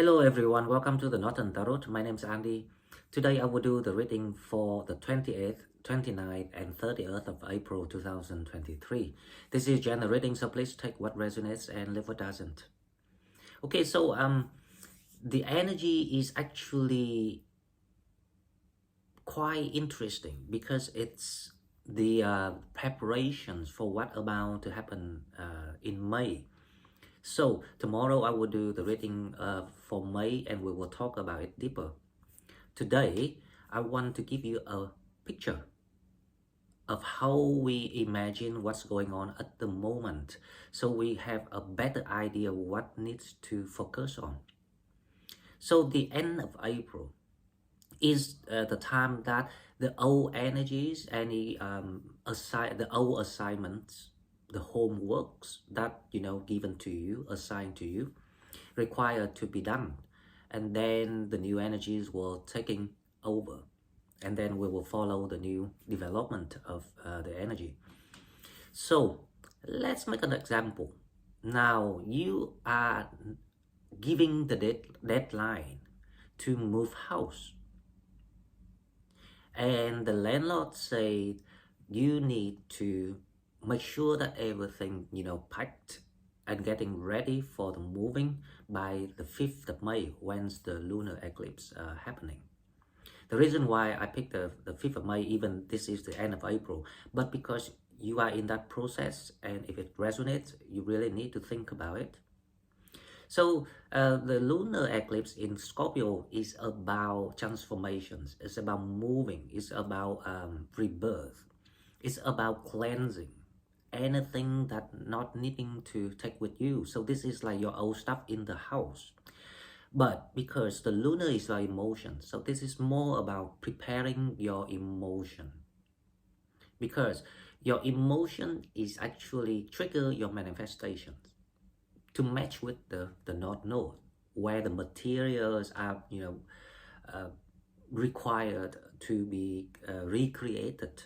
Hello everyone, welcome to the Northern Tarot. My name is Andy. Today I will do the reading for the 28th, 29th and 30th of April 2023. This is general reading, so please take what resonates and leave what doesn't. Okay, so the energy is actually quite interesting because it's the preparations for what about to happen in May. So tomorrow I will do the reading for May and we will talk about it deeper. Today, I want to give you a picture of how we imagine what's going on at the moment, so we have a better idea what needs to focus on. So the end of April is the time that the old energies, any the old assignments, the homeworks that given to you, assigned to you, required to be done, and then the new energies will taking over, and then we will follow the new development of the energy. So let's make an example. Now you are giving the deadline to move house, and the landlord said you need to make sure that everything packed and getting ready for the moving by the 5th of May, when's the lunar eclipse happening. The reason why I picked the 5th of May, even this is the end of April, but because you are in that process, and if it resonates, you really need to think about it. So the lunar eclipse in Scorpio is about transformations, it's about moving, it's about rebirth, it's about cleansing anything that not needing to take with you. So this is like your old stuff in the house. But because the lunar is your emotion, so this is more about preparing your emotion, because your emotion is actually trigger your manifestations to match with the North Node, where the materials are required to be recreated.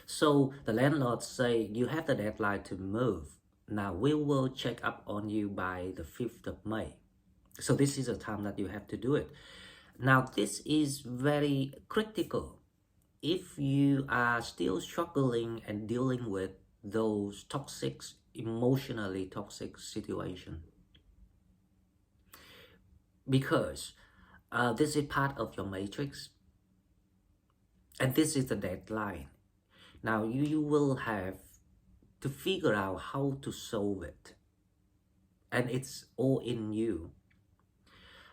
So the landlord say you have the deadline to move. Now we will check up on you by the 5th of May. So this is the time that you have to do it. Now this is very critical if you are still struggling and dealing with those toxic, emotionally toxic situation. Because this is part of your matrix, and this is the deadline. Now you will have to figure out how to solve it, and it's all in you.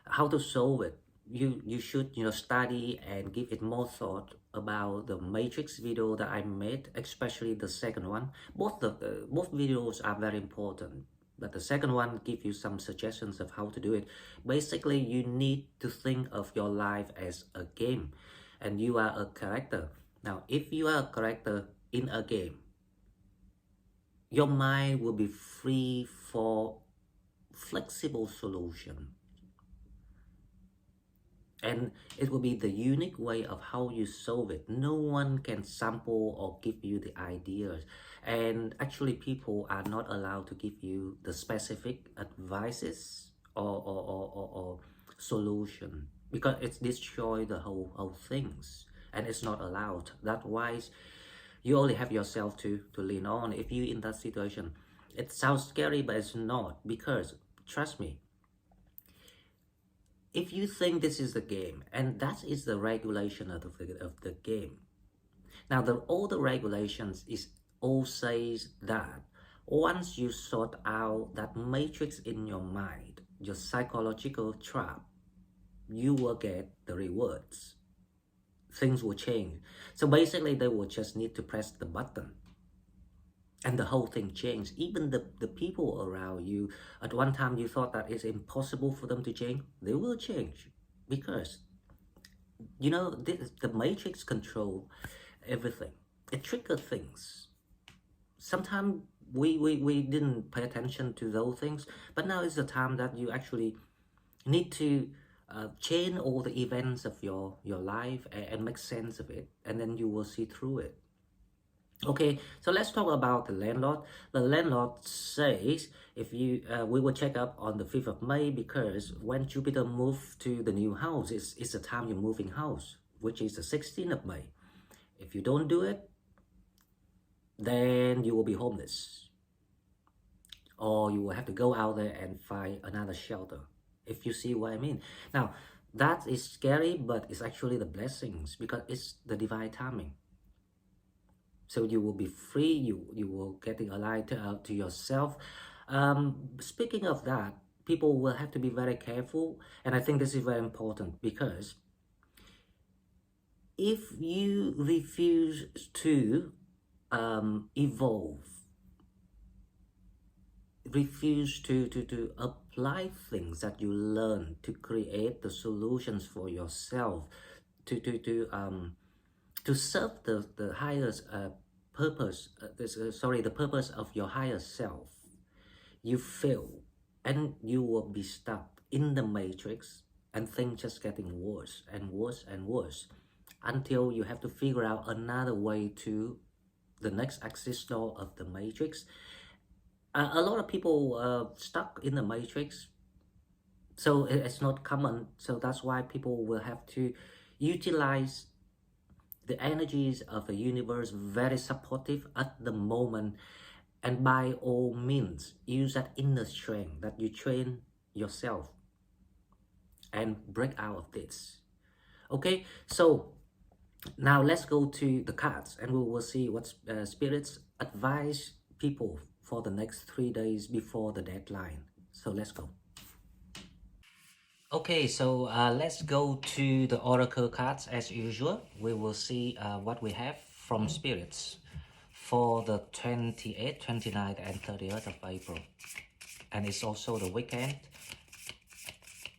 How to solve it, you should study and give it more thought about the matrix video that I made, especially the second one. Both videos are very important, but the second one gives you some suggestions of how to do it. Basically, you need to think of your life as a game, and you are a character. Now, if you are a character in a game, your mind will be free for flexible solution. And it will be the unique way of how you solve it. No one can sample or give you the ideas. And actually, people are not allowed to give you the specific advices or solution, because it's destroy the whole things, and it's not allowed. That's why you only have yourself to lean on. If you in that situation, it sounds scary, but it's not, because trust me, if you think this is the game, and that is the regulation of the game. Now all the regulations is all says that once you sort out that matrix in your mind, your psychological trap, you will get the rewards. Things will change. So basically they will just need to press the button, and the whole thing changed. Even the people around you, at one time you thought that it's impossible for them to change, they will change, because the matrix control everything. It triggers things. Sometimes we didn't pay attention to those things, but now is the time that you actually need to change all the events of your life and make sense of it, and then you will see through it. Okay, so let's talk about the landlord. The landlord says if you we will check up on the 5th of May because when Jupiter moves to the new house, it's the time you're moving house, which is the 16th of May. If you don't do it, then you will be homeless or you will have to go out there and find another shelter, if you see what I mean. Now, that is scary, but it's actually the blessings because it's the divine timing. So you will be free, you will getting alive to yourself. Speaking of that, people will have to be very careful, and I think this is very important because if you refuse to evolve, refuse to apply things that you learn to create the solutions for yourself, to serve the highest purpose, sorry, the purpose of your higher self, you fail and you will be stuck in the matrix and things just getting worse and worse and worse until you have to figure out another way to the next exit door of the matrix. A lot of people stuck in the matrix, so it's not common. So that's why people will have to utilize the energies of the universe very supportive at the moment, and by all means use that inner strength that you train yourself and break out of this. Okay, so now let's go to the cards and we will see what spirits advise people for the next 3 days before the deadline. So let's go. Okay, so let's go to the oracle cards as usual. We will see what we have from spirits for the 28th, 29th, and 30th of April. And it's also the weekend.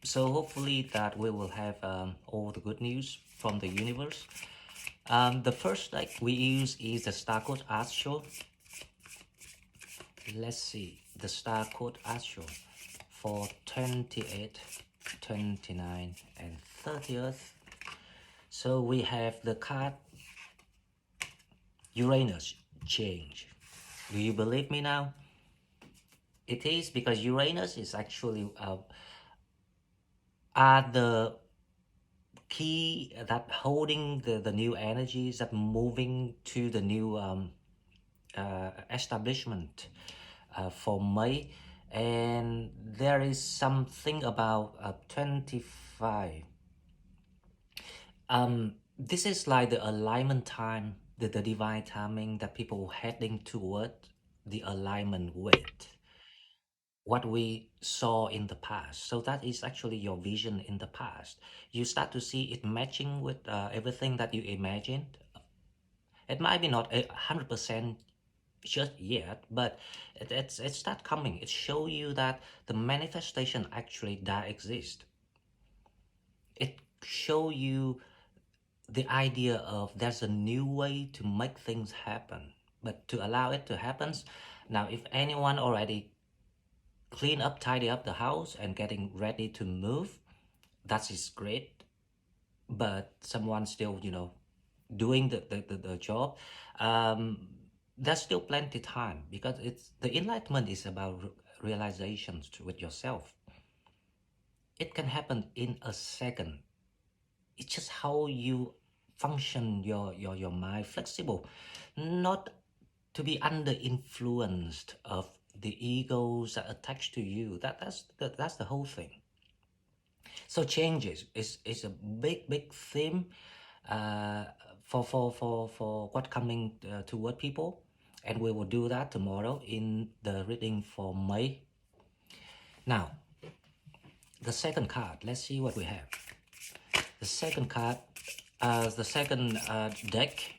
So hopefully that we will have all the good news from the universe. The first deck we use is the Star Code Astro. Let's see the Star Code Astro for 28, 29, and 30th. So we have the card Uranus change. Do you believe me now? It is because Uranus is actually are the key that holding the new energies that moving to the new establishment for May. And there is something about 25. This is like the alignment time, the divine timing that people heading toward the alignment with what we saw in the past. So that is actually your vision in the past. You start to see it matching with everything that you imagined. It might be not 100% just yet, but it start coming. It show you that the manifestation actually does exist. It show you the idea of there's a new way to make things happen, but to allow it to happen. Now, if anyone already clean up, tidy up the house and getting ready to move, that is great. But someone still, doing the job, there's still plenty time because it's the enlightenment is about realizations with yourself. It can happen in a second. It's just how you function your mind flexible, not to be under influenced of the egos that attach to you. That's the whole thing. So changes is a big theme uh, for what coming toward people, and we will do that tomorrow in the reading for May. Now, the second card. Let's see what we have. The second card, the second deck.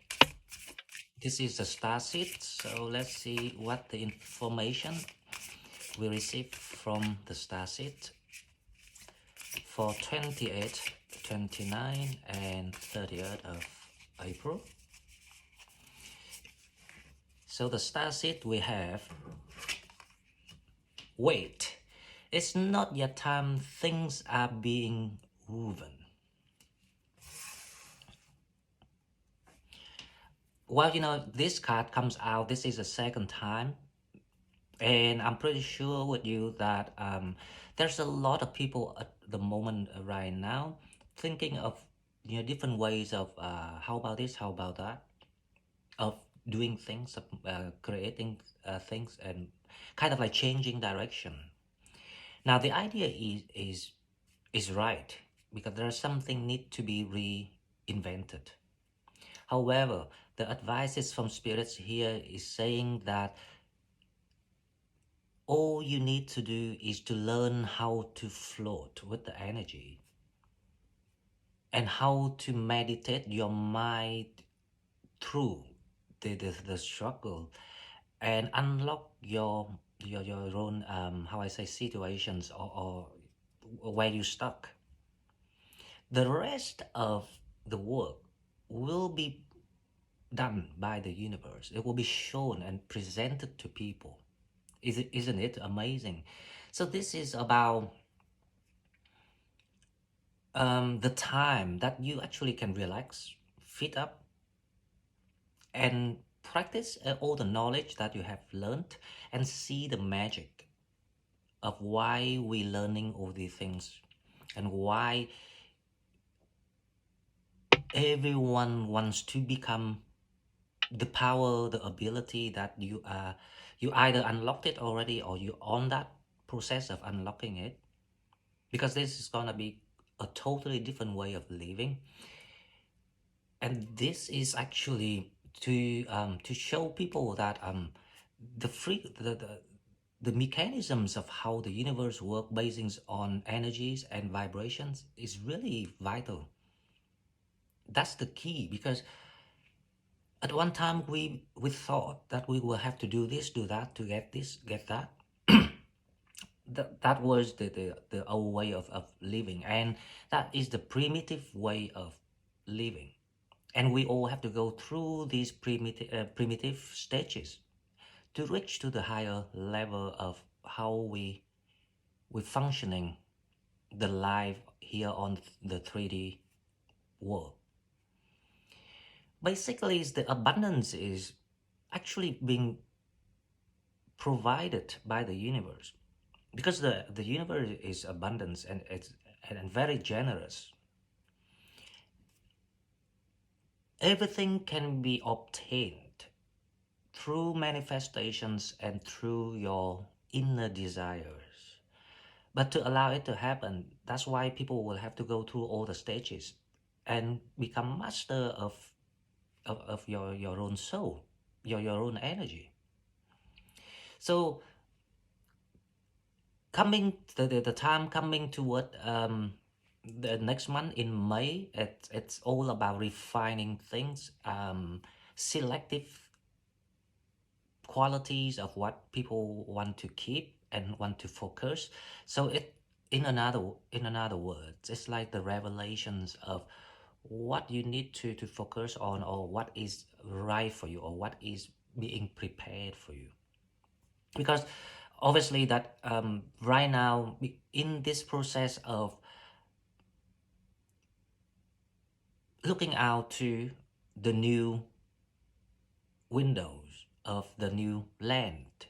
This is the star seed. So let's see what the information we received from the star seed for 28, 29, and 30th of April. So the star seed we have, wait, it's not yet time, things are being woven. Well, this card comes out. This is the second time, and I'm pretty sure with you that there's a lot of people at the moment right now thinking of different ways of how about this, how about that, of doing things, of creating things, and kind of like changing direction. Now the idea is right because there's something need to be reinvented. However, the advices from spirits here is saying that all you need to do is to learn how to float with the energy and how to meditate your mind through the struggle and unlock your own how I say situations or where you stuck. The rest of the work will be done by the universe. It will be shown and presented to people. Isn't it amazing? So this is about the time that you actually can relax, fit up, and practice all the knowledge that you have learned and see the magic of why we learning all these things and why everyone wants to become the power, the ability that you either unlocked it already or you on that process of unlocking it, because this is gonna be a totally different way of living. And this is actually to show people that the free the mechanisms of how the universe works based on energies and vibrations is really vital. That's the key, because at one time we thought that we will have to do this, do that to get this, get that. That was the old way of living, and that is the primitive way of living. And we all have to go through these primitive stages to reach to the higher level of how we functioning the life here on the 3D world. Basically, is the abundance is actually being provided by the universe, because the universe is abundance and it's and very generous. Everything can be obtained through manifestations and through your inner desires. But to allow it to happen, that's why people will have to go through all the stages and become master of your own soul, your own energy. So coming the time coming toward the next month in May, it's all about refining things, selective qualities of what people want to keep and want to focus. So it in another words, it's like the revelations of what you need to focus on, or what is right for you, or what is being prepared for you. Because obviously that right now in this process of looking out to the new windows of the new land,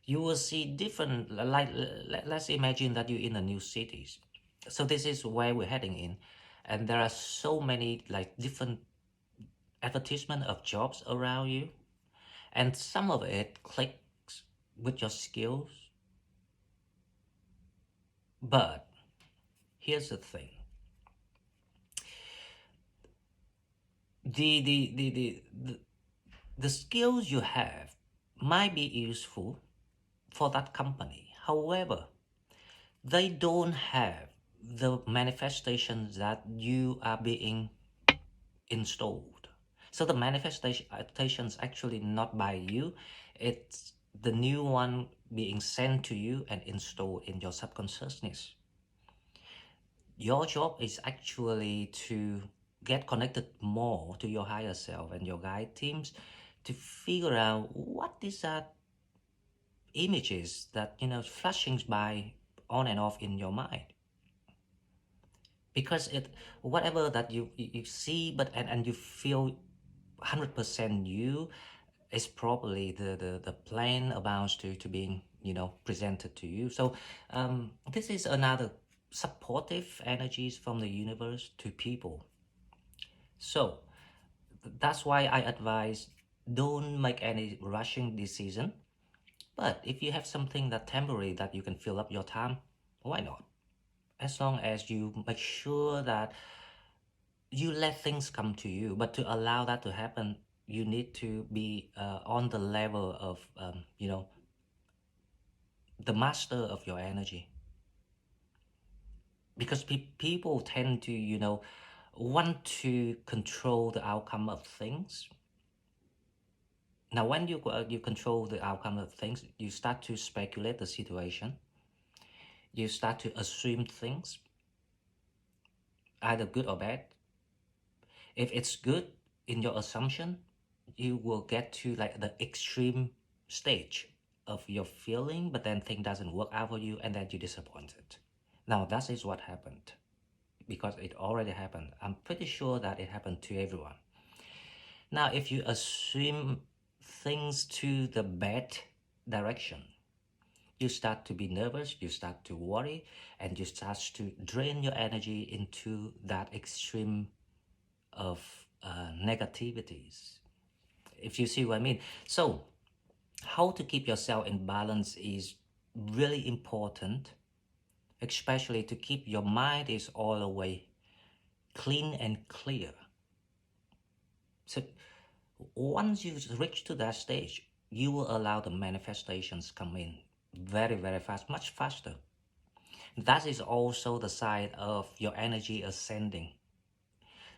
you will see different, like let's imagine that you're in a new cities. So this is where we're heading in, and there are so many like different advertisement of jobs around you, and some of it clicks with your skills. But here's the thing, the skills you have might be useful for that company. However, they don't have the manifestations that you are being installed. So the manifestations actually not by you, it's the new one being sent to you and installed in your subconsciousness. Your job is actually to get connected more to your higher self and your guide teams to figure out what is that images that flashing by on and off in your mind, because it whatever that you see but and you feel 100% you is probably the plan about to being, presented to you. So this is another supportive energies from the universe to people. So that's why I advise, don't make any rushing decision. But if you have something that temporary that you can fill up your time, why not? As long as you make sure that you let things come to you. But to allow that to happen, you need to be on the level of, the master of your energy. Because people tend to, want to control the outcome of things. Now, when you control the outcome of things, you start to speculate the situation. You start to assume things, either good or bad. If it's good in your assumption, you will get to like the extreme stage of your feeling, but then thing doesn't work out for you, and then you're disappointed. Now, that is what happened, because it already happened. I'm pretty sure that it happened to everyone. Now, if you assume things to the bad direction, you start to be nervous, you start to worry, and you start to drain your energy into that extreme of negativities, if you see what I mean. So how to keep yourself in balance is really important, especially to keep your mind is all the way clean and clear. So once you reach to that stage, you will allow the manifestations come in very, very fast, much faster. That is also the sign of your energy ascending.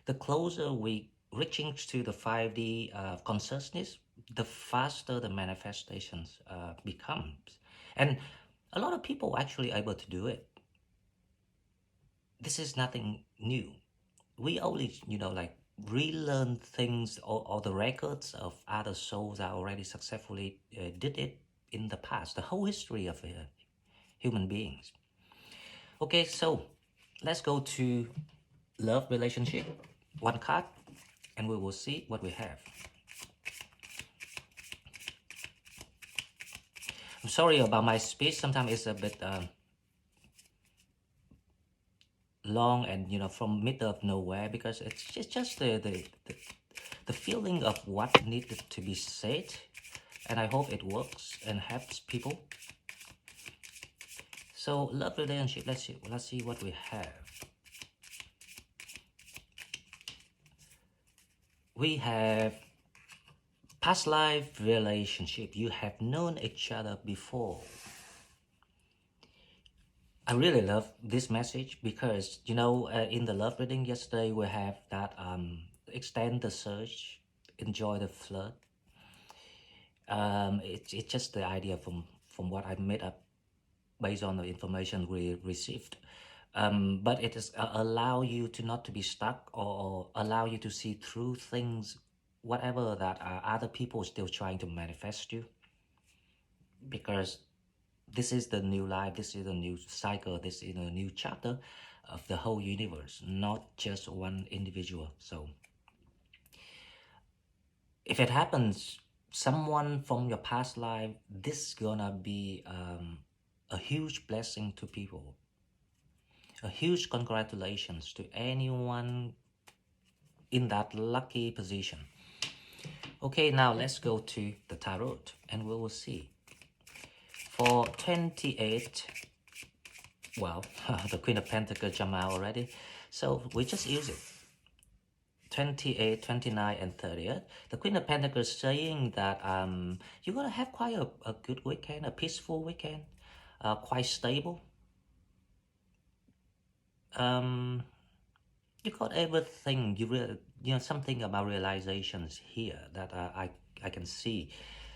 The closer we reaching to the 5D consciousness, the faster the manifestations becomes. And a lot of people actually able to do it. This is nothing new. We only, like relearn things, or the records of other souls that already successfully did it in the past, the whole history of human beings. Okay, so let's go to love relationship. One card, and we will see what we have. I'm sorry about my speech. Sometimes it's a bit long and from middle of nowhere, because it's just the feeling of what needed to be said, and I hope it works and helps people. So love relationship. Let's see what we have. We have past life relationship. You have known each other before. I really love this message because, in the love reading yesterday, we have that extend the search, enjoy the flood. It's just the idea from what I made up based on the information we received. But it is allow you to not to be stuck, or allow you to see through things, whatever that other people still trying to manifest you. Because this is the new life, this is the new cycle, this is a new chapter of the whole universe, not just one individual. So if it happens, someone from your past life, this is gonna be a huge blessing to people. A huge congratulations to anyone in that lucky position. Okay, now let's go to the tarot and we will see. For 28, well, the Queen of Pentacles jumped out already, so we just use it. 28, 29, and 30th. The Queen of Pentacles saying that you're going to have quite a good weekend, a peaceful weekend, quite stable. You got everything. You really, something about realizations here that I can see.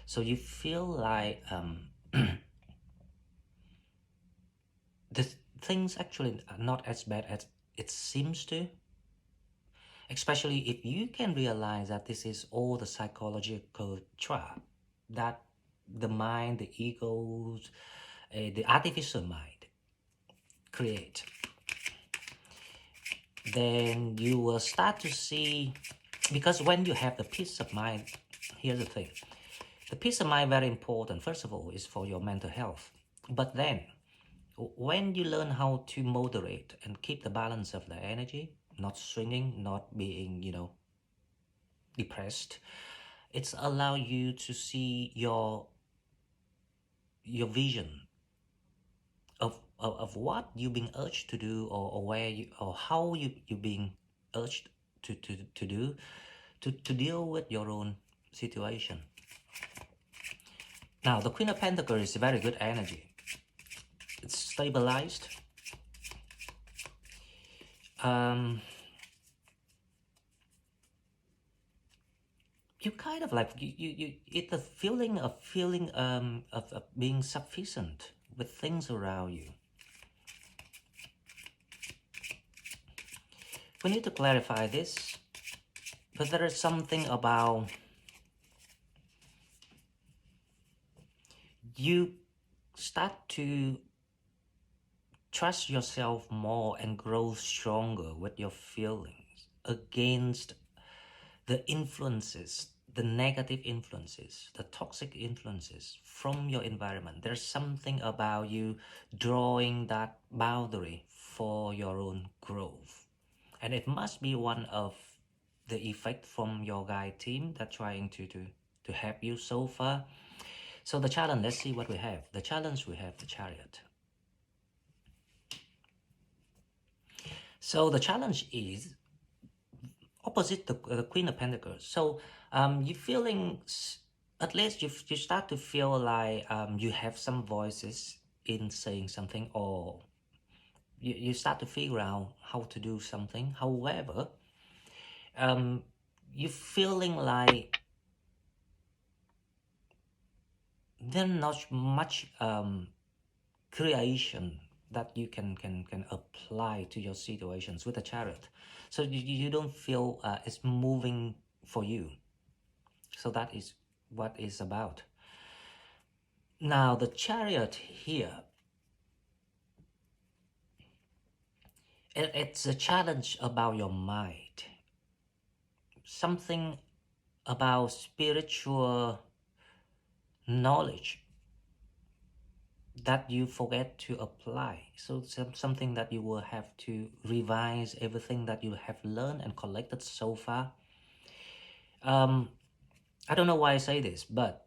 So you feel like the things actually are not as bad as it seems to. Especially if you can realize that this is all the psychological trap that the mind, the egos, the artificial mind create. Then you will start to see Because when you have the peace of mind, here's the thing. The peace of mind, very important. First of all, is for your mental health. But then, when you learn how to moderate and keep the balance of the energy, not swinging, not being, depressed, it's allow you to see your vision of what you're being urged to do, or where you, or how you're being urged to do, to deal with your own situation. Now, the Queen of Pentacles is very good energy. It's stabilized. You kind of like, it's the feeling of being sufficient with things around you. We need to clarify this, but there is something about you start to trust yourself more and grow stronger with your feelings against the influences, the negative influences, the toxic influences from your environment. There's something about you drawing that boundary for your own growth. And it must be one of the effect from your guide team that's trying to help you so far. So the challenge, let's see what we have. The challenge, we have the Chariot. So the challenge is opposite the Queen of Pentacles. So you're feeling, at least you start to feel like you have some voices in saying something, or you start to figure out how to do something. However, you're feeling like there's not much creation that you can apply to your situations with the Chariot. So you don't feel it's moving for you. So that is what it's about. Now the Chariot here, it's a challenge about your mind. Something about spiritual knowledge that you forget to apply. So something that you will have to revise everything that you have learned and collected so far. I don't know why I say this, but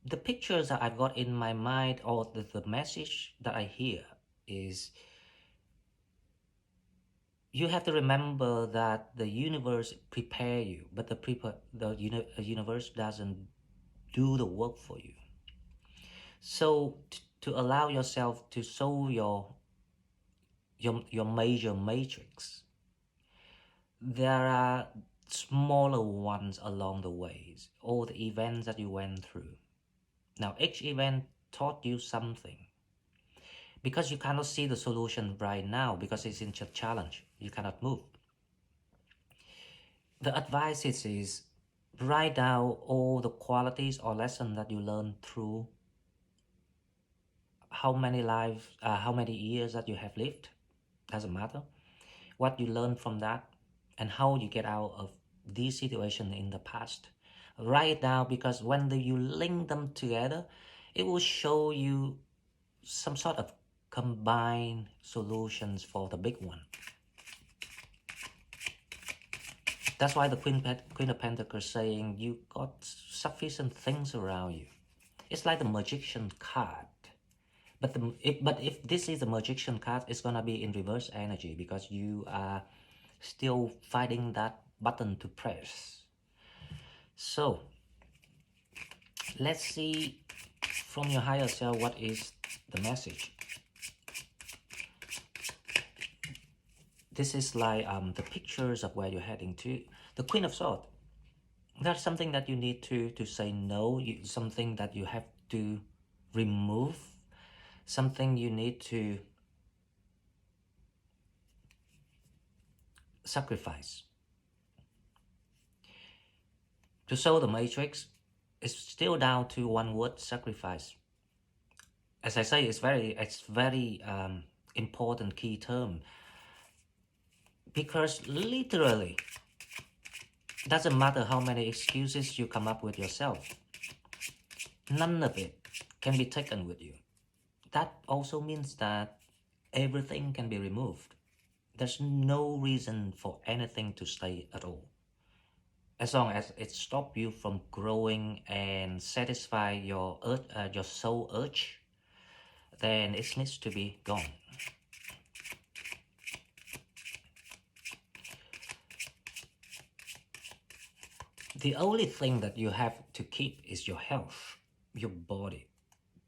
the pictures that I've got in my mind, or the message that I hear is, you have to remember that the universe prepare you, but the universe doesn't do the work for you. So to allow yourself to solve your major matrix, there are smaller ones along the ways, all the events that you went through. Now each event taught you something. Because you cannot see the solution right now, because it's in a challenge, you cannot move. The advice is write down all the qualities or lessons that you learned through how many years that you have lived, doesn't matter. What you learned from that, and how you get out of these situations in the past. Write it down, because when you link them together, it will show you some sort of combined solutions for the big one. That's why the Queen of Pentacles saying you got sufficient things around you. It's like the magician card. But if this is the magician card, it's gonna be in reverse energy, because you are still fighting that button to press. So let's see from your higher self what is the message. This is like the pictures of where you're heading to. The Queen of Swords. That's something that you need to say no. Something that you have to remove. Something you need to sacrifice. To solve the matrix, it's still down to one word: sacrifice. As I say, it's very important key term. Because literally, Doesn't matter how many excuses you come up with yourself, none of it can be taken with you. That also means that everything can be removed. There's no reason for anything to stay at all. As long as it stops you from growing and satisfy your urge, your soul urge, then it needs to be gone. The only thing that you have to keep is your health, your body,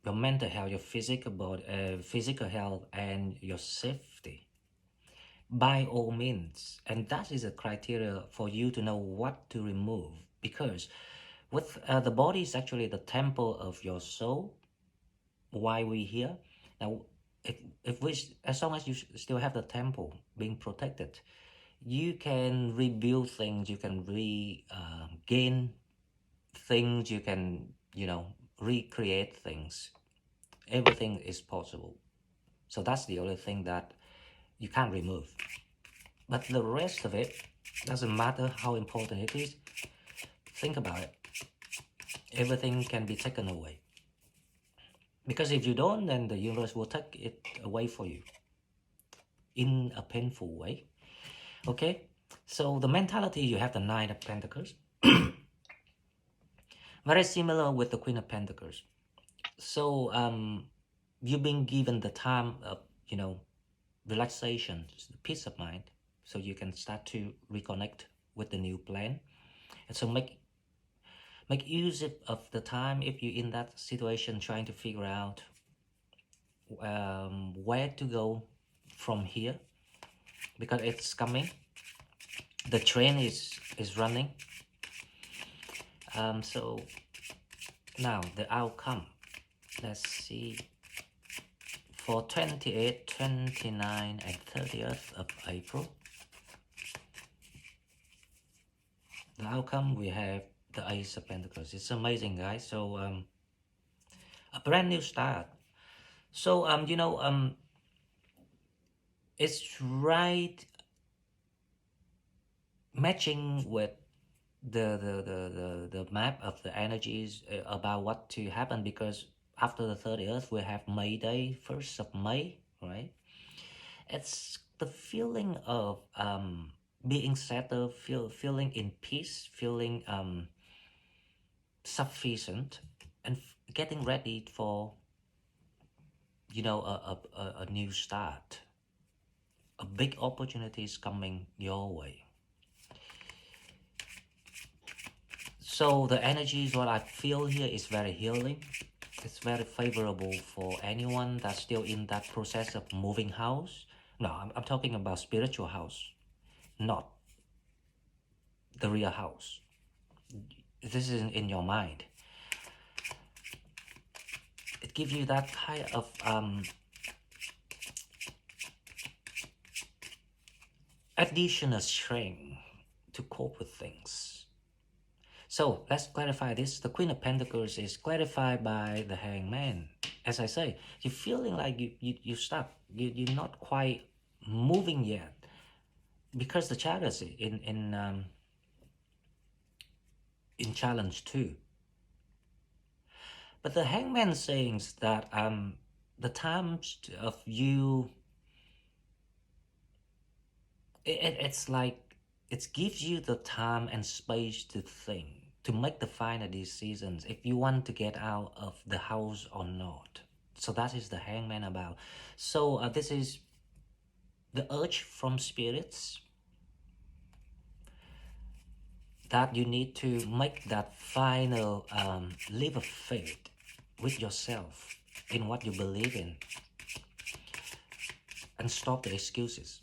your mental health, your physical body, physical health, and your safety. By all means, and that is a criteria for you to know what to remove. Because with the body is actually the temple of your soul. Why we here now? If we, as long as you still have the temple being protected, you can rebuild things, you can regain things, you can, recreate things. Everything is possible. So that's the only thing that you can't remove. But the rest of it doesn't matter how important it is. Think about it. Everything can be taken away. Because if you don't, then the universe will take it away for you in a painful way. Okay? So the mentality, you have the Nine of Pentacles. Very similar with the Queen of Pentacles. So you've been given the time of, relaxation, peace of mind, so you can start to reconnect with the new plan. And so make use of the time if you're in that situation trying to figure out where to go from here, because it's coming. The train is running. So now the outcome, let's see, for 28, 29, and 30th of April. The outcome, we have the Ace of Pentacles. It's amazing, guys. So a brand new start. So it's right matching with the map of the energies about what to happen, because after the 30th we have May Day, 1st of May, right? It's the feeling of being settled, feeling in peace, feeling sufficient, and getting ready for a new start. A big opportunity is coming your way. So the energies, what I feel here is very healing. It's very favorable for anyone that's still in that process of moving house. No, I'm talking about spiritual house, not the real house. This is in your mind. It gives you that kind of additional strength to cope with things. So let's clarify this. The Queen of Pentacles is clarified by the Hangman. As I say, you're feeling like you're stuck. You're not quite moving yet, because the Chariot in challenge too. But the Hangman saying that the times of you, it's like it gives you the time and space to think, to make the final decisions if you want to get out of the house or not. So that is the Hangman about. So this is the urge from spirits that you need to make that final leap of faith with yourself in what you believe in, and stop the excuses.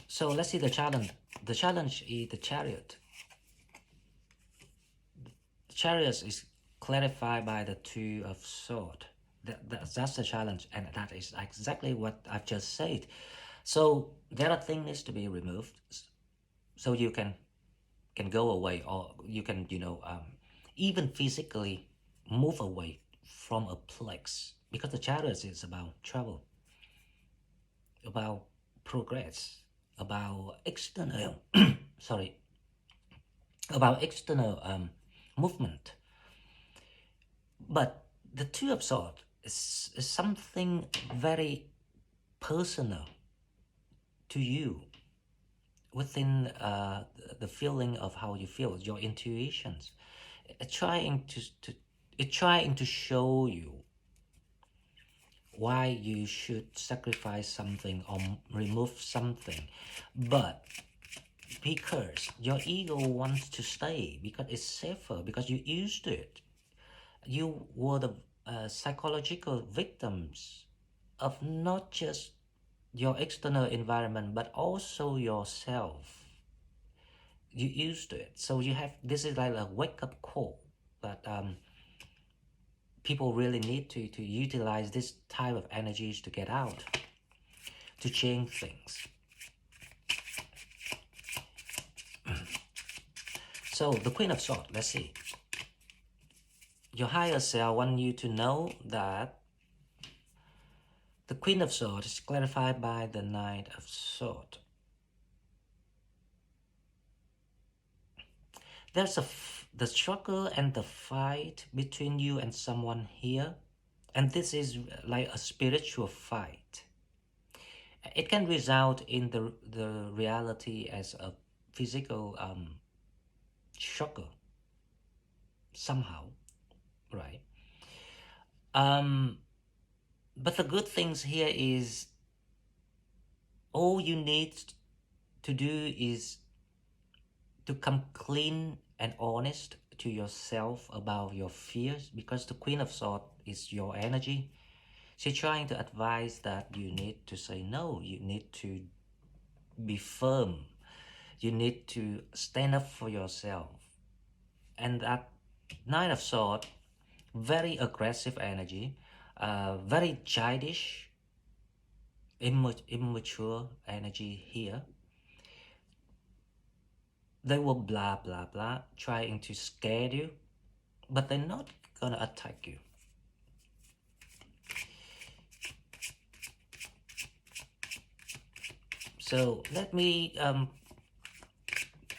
So let's see the challenge. The challenge is the Chariot. The Chariot is clarified by the Two of Swords. That's the challenge, and that is exactly what I've just said. So there are things needs to be removed, so you can go away, or you can even physically move away from a place, because the Chariot is about travel. about progress, about external, sorry, about external movement. But the Two of Swords is something very personal to you, within the feeling of how you feel, your intuitions. It's trying it's trying to show you why you should sacrifice something or remove something, but because your ego wants to stay, because it's safer, because you used to it. You were the psychological victims of not just your external environment but also yourself. You used to it, so you have, this is like a wake-up call that people really need to utilize this type of energies to get out, to change things. So the Queen of Swords, let's see. Your higher self want you to know that the Queen of Swords is clarified by the Knight of Swords. There's the struggle and the fight between you and someone here, and this is like a spiritual fight. It can result in the reality as a physical struggle somehow, right? But the good things here is all you need to do is to come clean and honest to yourself about your fears, because the Queen of Swords is your energy. She's trying to advise that you need to say no, you need to be firm, you need to stand up for yourself. And that Knight of Swords, very aggressive energy, very childish, immature energy here. They will blah blah blah, trying to scare you, but they're not gonna attack you. So let me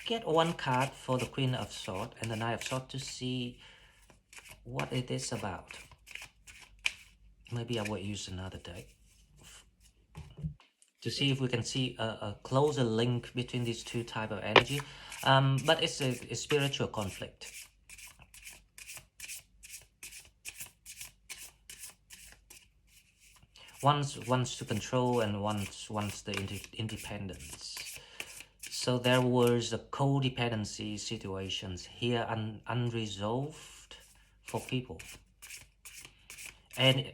get one card for the Queen of Swords and the Knight of Swords to see what it is about. Maybe I will use another deck to see if we can see a closer link between these two types of energy. But it's a spiritual conflict. One wants to control and one wants the independence. So there was a codependency situations here, unresolved for people. And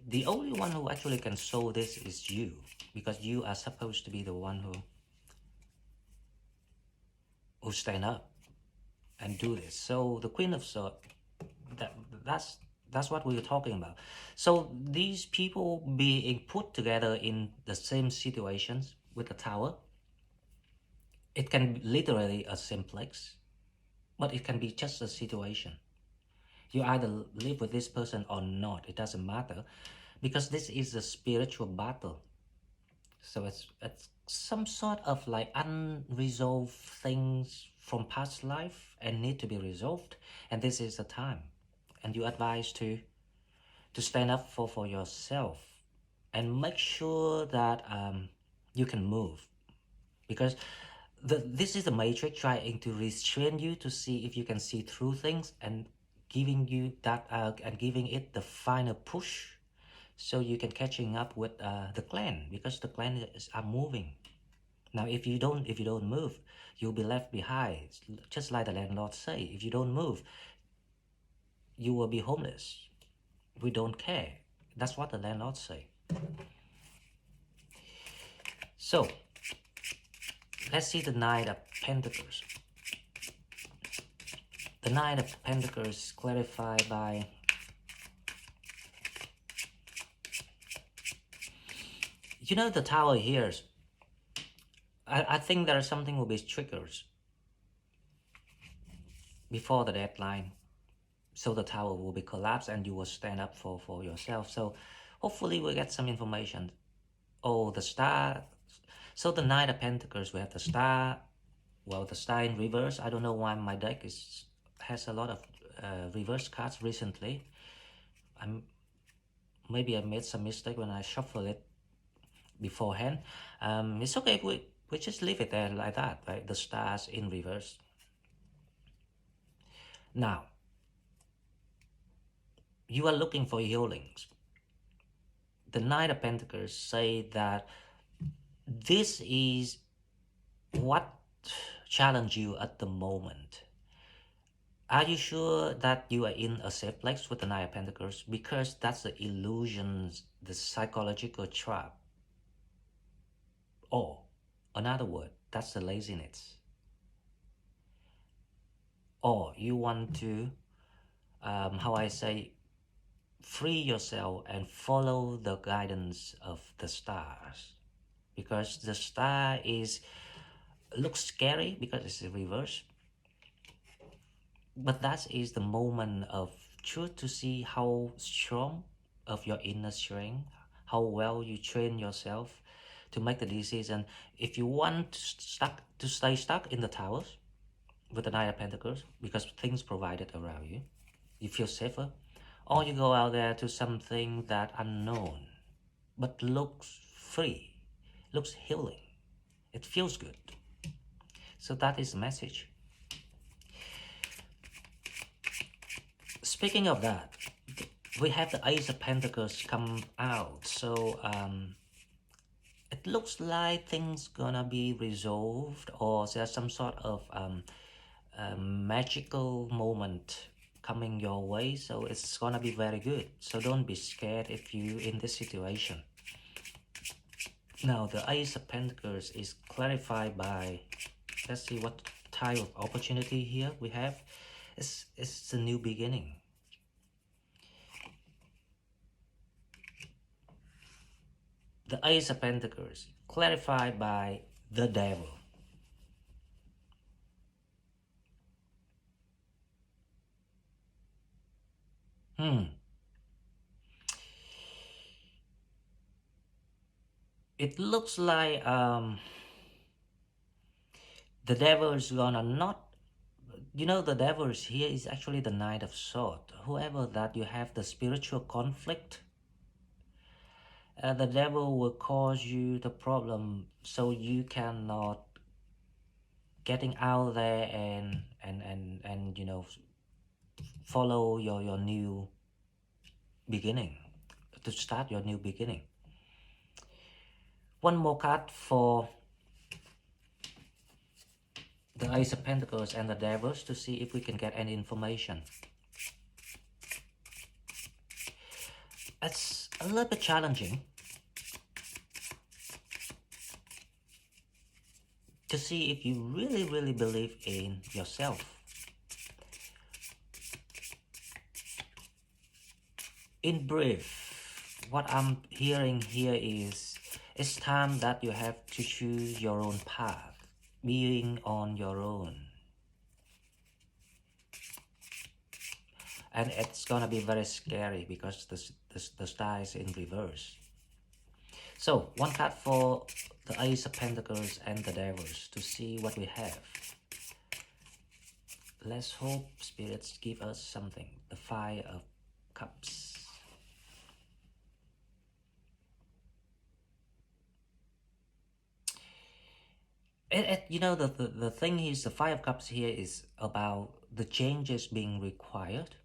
the only one who actually can solve this is you, because you are supposed to be the one who stand up and do this. So the Queen of Swords, that's what we were talking about. So these people being put together in the same situations with the Tower, it can be literally a simplex, but it can be just a situation. You either live with this person or not, it doesn't matter, because this is a spiritual battle. So it's some sort of like unresolved things from past life and need to be resolved, and this is the time. And you advise to stand up for yourself and make sure that you can move, because this is the matrix trying to restrain you to see if you can see through things, and giving you that and giving it the final push so you can catching up with the clan, because the clan are moving. Now if you don't move, you'll be left behind, just like the landlord say. If you don't move, you will be homeless. We don't care. That's what the landlord say. So let's see the Knight of Pentacles. The Knight of Pentacles is clarified by the Tower here. I think there is something will be triggers before the deadline, so the Tower will be collapsed and you will stand up for yourself. So hopefully we'll get some information Oh, the star. So the Knight of Pentacles, we have the star. Well, the star in reverse. I don't know why my deck has a lot of reverse cards recently. Maybe I made some mistake when I shuffle it beforehand. It's okay if we just leave it there like that, right? The stars in reverse. Now, you are looking for healings. The Knight of Pentacles say that this is what challenge you at the moment. Are you sure that you are in a safe place with the Knight of Pentacles? Because that's the illusions, the psychological trap. Or, another word, that's the laziness. Or you want to, how I say, free yourself and follow the guidance of the stars. Because the star looks scary because it's in reverse. But that is the moment of truth to see how strong of your inner strength, how well you train yourself to make the decision. If you want to stay stuck in the towers with the Knight of Pentacles because things provided around you, you feel safer, or you go out there to something that unknown but looks free, looks healing. It feels good. So that is the message. Speaking of that, we have the Ace of Pentacles come out. So it looks like things gonna be resolved, or there's some sort of magical moment coming your way. So it's gonna be very good. So don't be scared if you in this situation. Now the Ace of Pentacles is clarified by, let's see what type of opportunity here we have. It's a new beginning. The Ace of Pentacles clarified by the Devil. It looks like the devil is gonna not, the devil is here is actually the Knight of Swords. Whoever that you have the spiritual conflict, the devil will cause you the problem so you cannot getting out there and follow your new beginning, to start your new beginning. One more card for the Ace of Pentacles and the Devils to see if we can get any information. It's a little bit challenging to see if you really believe in yourself. In brief, what I'm hearing here is it's time that you have to choose your own path, being on your own. And it's gonna be very scary because the star is in reverse. So, one card for the Ace of Pentacles and the Devils to see what we have. Let's hope spirits give us something. The Five of Cups. The thing is, the Five of Cups here is about the changes being required.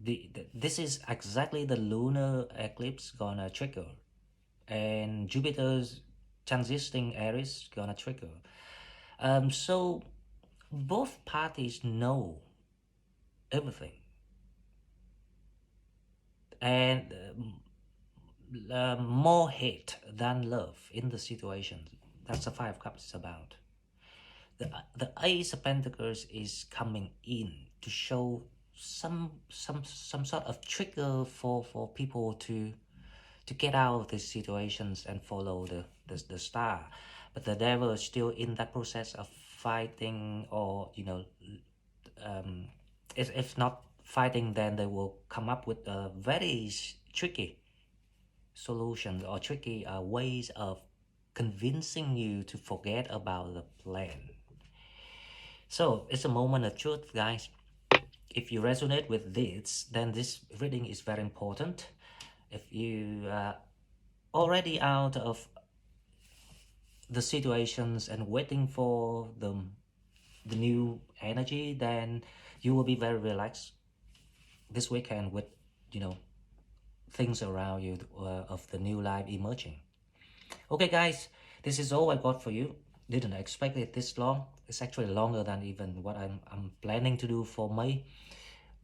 This is exactly the lunar eclipse gonna trigger, and Jupiter's transiting Aries gonna trigger. So both parties know everything, and more hate than love in the situation. That's the Five of Cups is about. The Ace of Pentacles is coming in to show some sort of trigger for people to get out of these situations and follow the star. But the devil is still in that process of fighting, or if not fighting, then they will come up with a very tricky solutions or tricky ways of convincing you to forget about the plan. So it's a moment of truth, guys. If you resonate with this, then this reading is very important. If you are already out of the situations and waiting for the new energy, then you will be very relaxed this weekend with, you know, things around you of the new life emerging. Okay, guys, this is all I got for you. Didn't expect it this long. It's actually longer than even what I'm planning to do for May,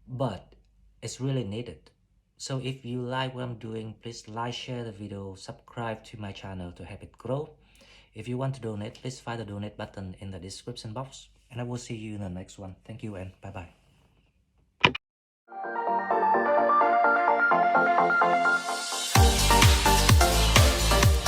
but it's really needed. So if you like what I'm doing, please like, share the video, subscribe to my channel to help it grow. If you want to donate, please find the donate button in the description box. And I will see you in the next one. Thank you and bye bye.